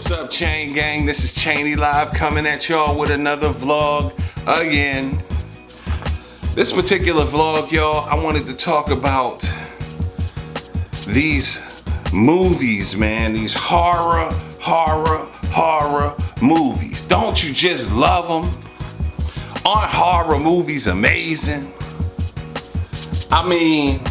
What's up, Chain Gang? This is CHANEY Live coming at y'all with another vlog again. This particular vlog, y'all, I wanted to talk about these movies, man. These horror movies. Don't you just love them? Aren't horror movies amazing? I mean,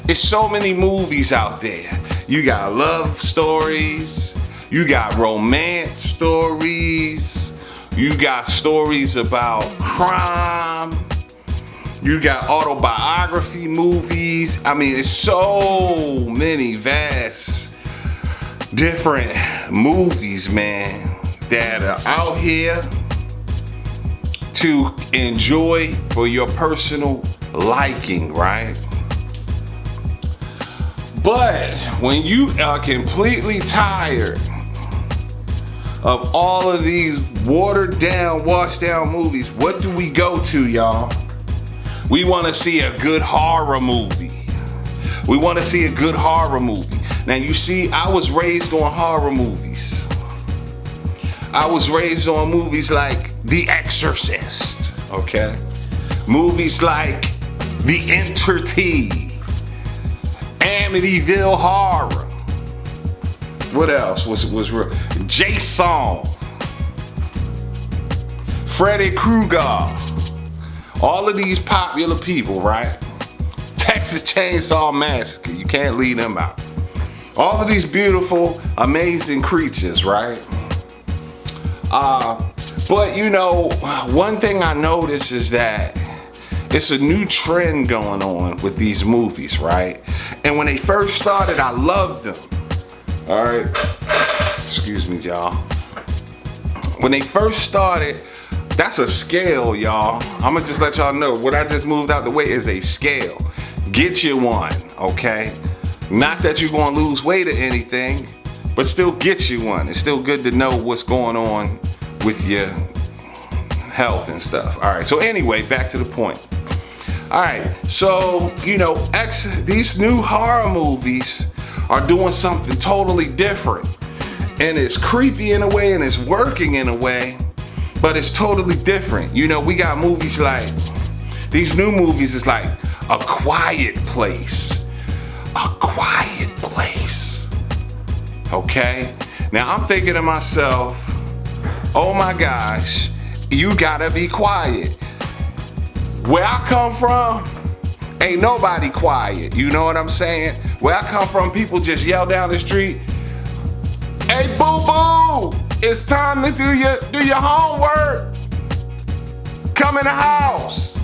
there's so many movies out there. You got love stories, you got romance stories, you got stories about crime, you got autobiography movies. I mean, it's so many vast different movies, man, that are out here to enjoy for your personal liking, right? But when you are completely tired of all of these watered down, washed down movies, what do we go to, y'all? We want to see a good horror movie. We want to see a good horror movie. Now, you see, I was raised on horror movies. I was raised on movies like The Exorcist, okay? Movies like The Entity, Amityville Horror. What else was real? Jason, Freddy Krueger. All of these popular people, right? Texas Chainsaw Massacre. You can't leave them out. All of these beautiful, amazing creatures, right? But you know, one thing I noticed is that it's a new trend going on with these movies, right? And when they first started, I loved them. All right, excuse me, y'all. When they first started, that's a scale, y'all. I'm gonna just let y'all know, what I just moved out the way is a scale. Get you one, okay? Not that you're gonna lose weight or anything, but still get you one. It's still good to know what's going on with your health and stuff. All right, so anyway, back to the point. All right, so, you know, these new horror movies are doing something totally different. And it's creepy in a way and it's working in a way, but it's totally different. You know, we got movies like, these new movies is like A Quiet Place. A Quiet Place. Okay? Now I'm thinking to myself, oh my gosh, you gotta be quiet. Where I come from, ain't nobody quiet. You know what I'm saying? Where I come from, people just yell down the street, "Hey, boo-boo, it's time to do your homework. Come in the house."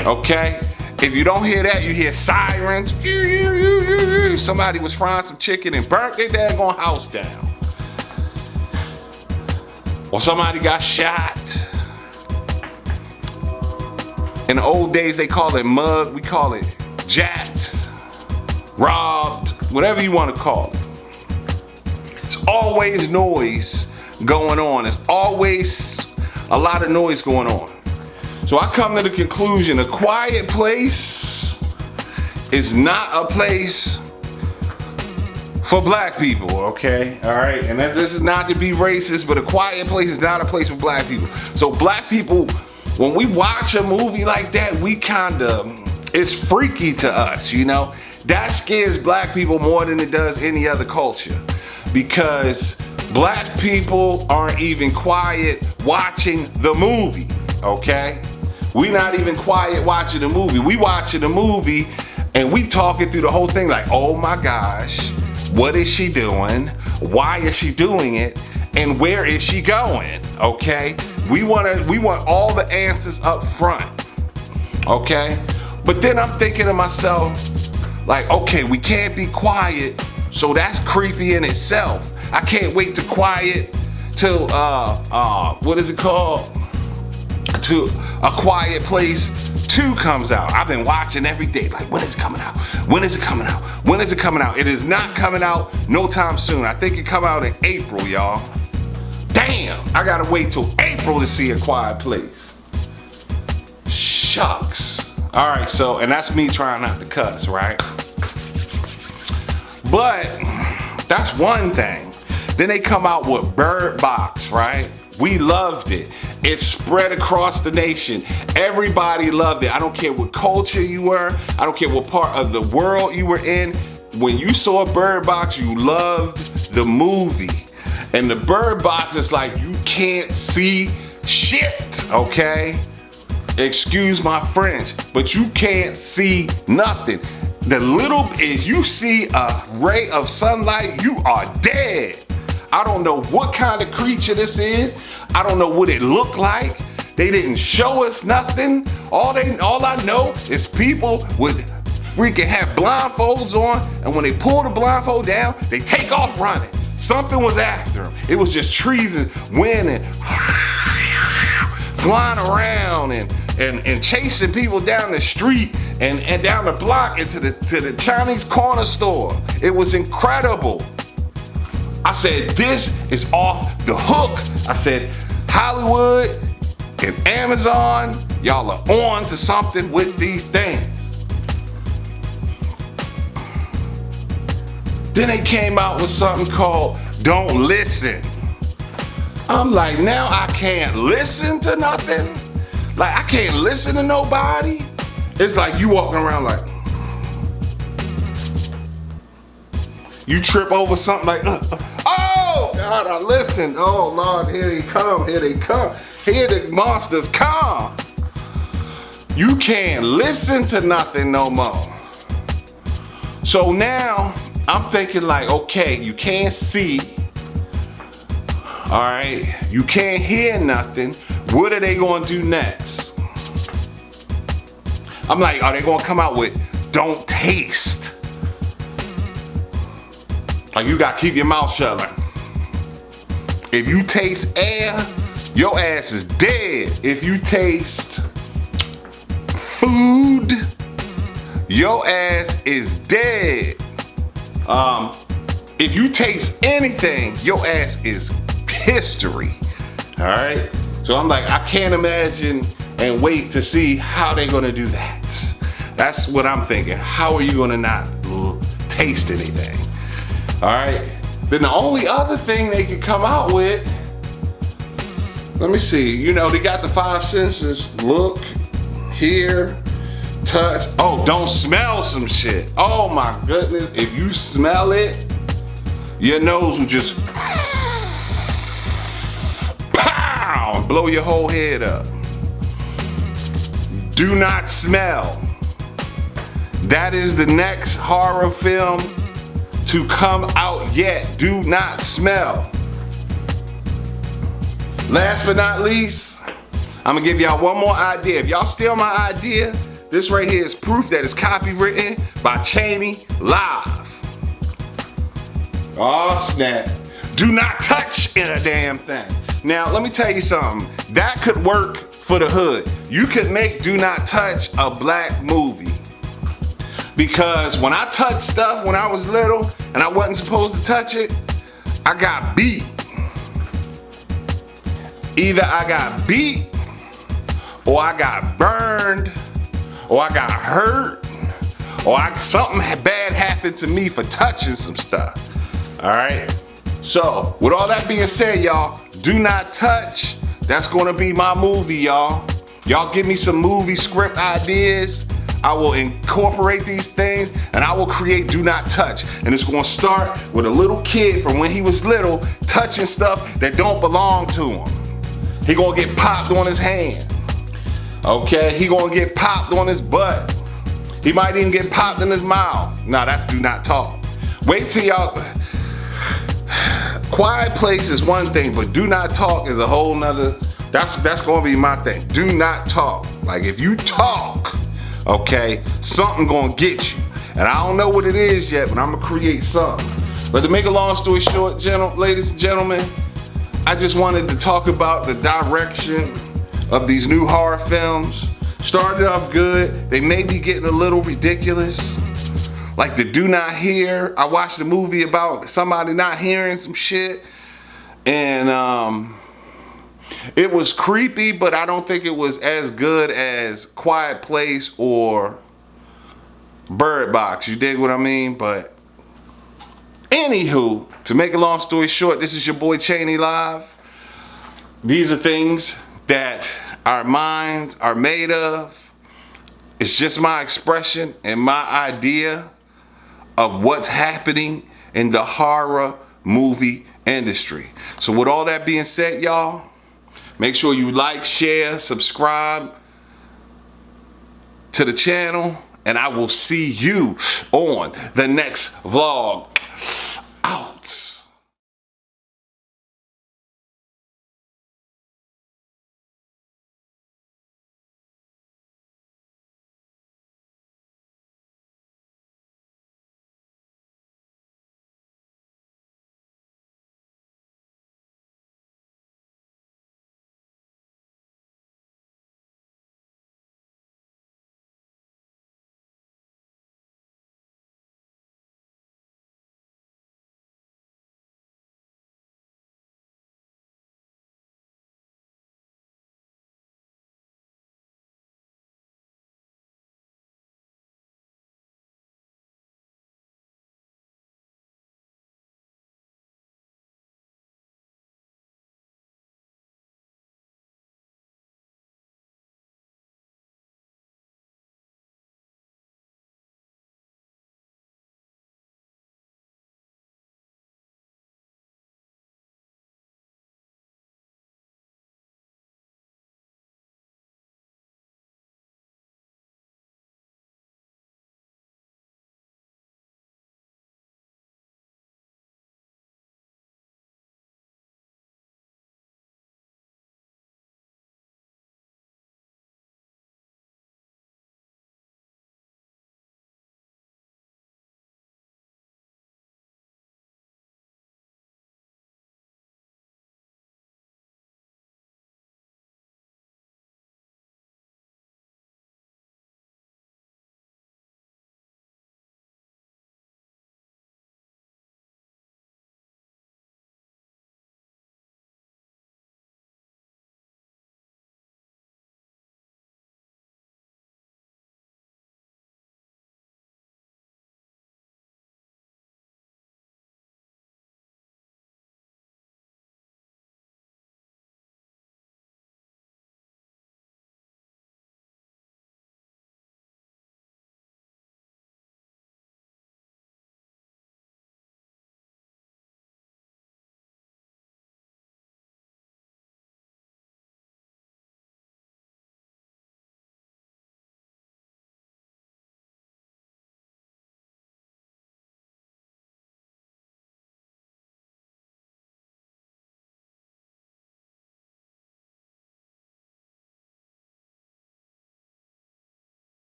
Okay? If you don't hear that, you hear sirens. Somebody was frying some chicken and burnt their daggone house down. Or somebody got shot. In the old days, they call it mugged. We call it jacked, robbed, whatever you want to call it. It's always noise going on. There's always a lot of noise going on. So I come to the conclusion, A Quiet Place is not a place for black people, okay? All right, and this is not to be racist, but A Quiet Place is not a place for black people. So black people, when we watch a movie like that, it's freaky to us, you know? That scares black people more than it does any other culture. Because black people aren't even quiet watching the movie, okay? We're not even quiet watching the movie. We watching the movie and we talking through the whole thing like, oh my gosh, what is she doing? Why is she doing it? And where is she going? Okay? We want all the answers up front. Okay? But then I'm thinking to myself, like, okay, we can't be quiet, so that's creepy in itself. I can't wait to quiet till what is it called? To A Quiet Place 2 comes out. I've been watching every day, like, when is it coming out? When is it coming out? When is it coming out? It is not coming out no time soon. I think it come out in April, y'all. Damn, I gotta wait till April to see A Quiet Place. Shucks. All right, so, and that's me trying not to cuss, right? But that's one thing. Then they come out with Bird Box, right? We loved it. It spread across the nation. Everybody loved it. I don't care what culture you were. I don't care what part of the world you were in. When you saw Bird Box, you loved the movie. And the Bird Box is like, you can't see shit, okay? Excuse my French, but you can't see nothing. If you see a ray of sunlight, you are dead. I don't know what kind of creature this is. I don't know what it looked like. They didn't show us nothing. All I know is people would freaking have blindfolds on, and when they pull the blindfold down, they take off running. Something was after them. It was just trees and wind and flying around and chasing people down the street and down the block into the Chinese corner store. It was incredible. I said, this is off the hook. I said, Hollywood and Amazon, y'all are on to something with these things. Then they came out with something called Don't Listen. I'm like, now I can't listen to nothing? Like, I can't listen to nobody? It's like you walking around like, you trip over something like, oh God, I listened. Oh Lord, here they come, here they come. Here the monsters come. You can't listen to nothing no more. So now I'm thinking like, okay, you can't see, all right? You can't hear nothing. What are they gonna do next? I'm like, are they gonna come out with Don't Taste? Like, you gotta keep your mouth shut. Like, if you taste air, your ass is dead. If you taste food, your ass is dead. If you taste anything, your ass is history. All right? So I'm like, I can't imagine and wait to see how they're gonna do that. That's what I'm thinking. How are you gonna not taste anything? All right? Then the only other thing they could come out with, let me see, you know, they got the five senses: look, hear, touch. Oh, don't smell some shit. Oh my goodness, if you smell it, your nose will just pow, blow your whole head up. Do not smell. That is the next horror film to come out yet. Do not smell. Last but not least, I'm gonna give y'all one more idea. If y'all steal my idea, this right here is proof that it's copywritten by CHANEY live. Oh snap. Do not touch a damn thing. Now let me tell you something. That could work for the hood. You could make Do Not Touch a black movie. Because when I touched stuff when I was little and I wasn't supposed to touch it, I got beat. Either I got beat, or I got burned, or I got hurt, or something bad happened to me for touching some stuff. All right? So, with all that being said, y'all, Do Not Touch, that's gonna be my movie, y'all. Y'all give me some movie script ideas. I will incorporate these things and I will create Do Not Touch. And it's gonna start with a little kid from when he was little touching stuff that don't belong to him. He gonna get popped on his hand. Okay, he gonna get popped on his butt. He might even get popped in his mouth. Nah, that's Do Not Talk. Wait till y'all, Quiet Place is one thing, but Do Not Talk is a whole nother, that's gonna be my thing. Do not talk. Like if you talk, okay, something gonna get you. And I don't know what it is yet, but I'm gonna create something. But to make a long story short, ladies and gentlemen, I just wanted to talk about the direction of these new horror films. Started off good. They may be getting a little ridiculous. Like the Do Not Hear. I watched a movie about somebody not hearing some shit. And it was creepy, but I don't think it was as good as Quiet Place or Bird Box. You dig what I mean? But Anywho, to make a long story short, this is your boy CHANEY Live. These are things that our minds are made of. It's just my expression and my idea of what's happening in the horror movie industry. So with all that being said, y'all, make sure you like, share, subscribe to the channel, and I will see you on the next vlog.